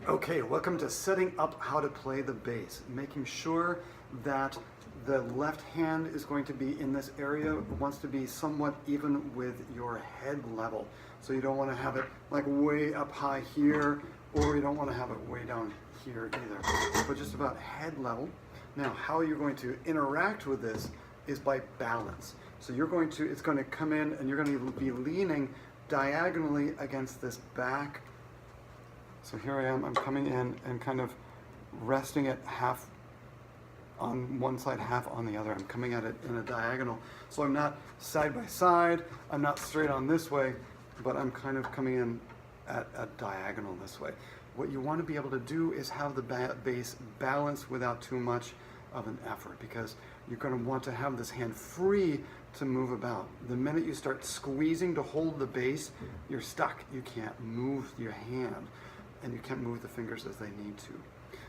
Okay, welcome to setting up how to play the bass. Making sure that the left hand is going to be in this area, wants to be somewhat even with your head level. So you don't want to have it like way up high here, or you don't want to have it way down here either, but just about head level. Now, how you're going to interact with this is by balance. So it's going to come in and you're going to be leaning diagonally against this back. So here I am, I'm coming in and kind of resting it half on one side, half on the other. I'm coming at it in a diagonal. So I'm not side by side, I'm not straight on this way, but I'm kind of coming in at a diagonal this way. What you want to be able to do is have the bass balanced without too much of an effort, because you're going to want to have this hand free to move about. The minute you start squeezing to hold the bass, you're stuck. You can't move your hand, and you can't move the fingers as they need to.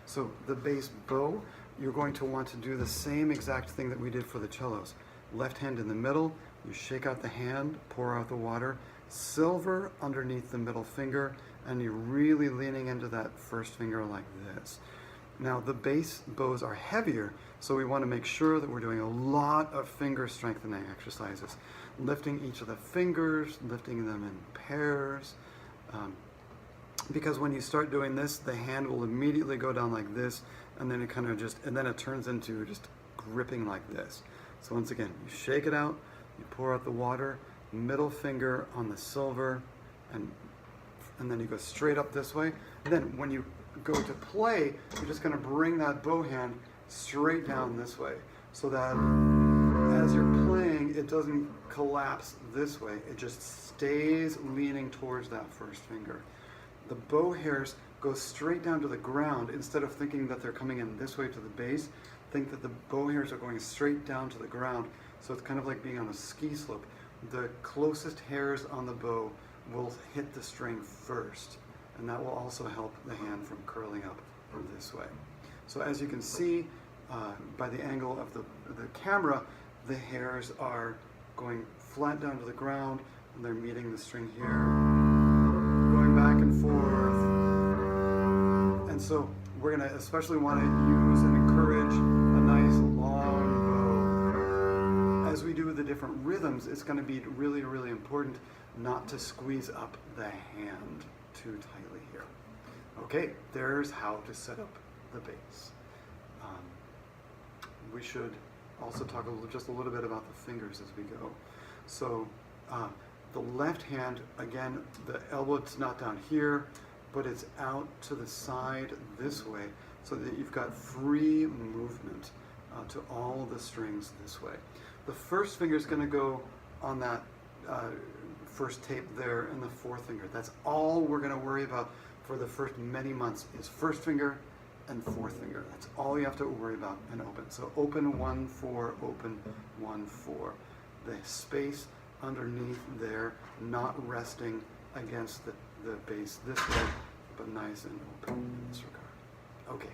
So the bass bow, you're going to want to do the same exact thing that we did for the cellos. Left hand in the middle, you shake out the hand, pour out the water, silver underneath the middle finger, and you're really leaning into that first finger like this. Now the bass bows are heavier, so we want to make sure that we're doing a lot of finger strengthening exercises. Lifting each of the fingers, lifting them in pairs. Because when you start doing this, the hand will immediately go down like this, and then it turns into just gripping like this. So once again, you shake it out, you pour out the water, middle finger on the silver, and then you go straight up this way. And then when you go to play, you're just going to bring that bow hand straight down this way, so that as you're playing, it doesn't collapse this way. It just stays leaning towards that first finger. The bow hairs go straight down to the ground. Instead of thinking that they're coming in this way to the bass, think that the bow hairs are going straight down to the ground. So it's kind of like being on a ski slope. The closest hairs on the bow will hit the string first, and that will also help the hand from curling up this way. So as you can see by the angle of the camera, the hairs are going flat down to the ground, and they're meeting the string here, going back and forth. And so we're going to especially want to use and encourage a nice long bow. As we do the different rhythms, it's going to be really, really important not to squeeze up the hand too tightly here. Okay, there's how to set up the bass. We should also talk just a little bit about the fingers as we go. So the left hand, again, the elbow's not down here, but it's out to the side this way, so that you've got free movement to all the strings this way. The first finger is going to go on that first tape there, and the fourth finger. That's all we're going to worry about for the first many months, is first finger and fourth finger. That's all you have to worry about and open. So open 1, 4, open 1, 4. The space underneath there, not resting against the bass this way, but nice and open in this regard. Okay.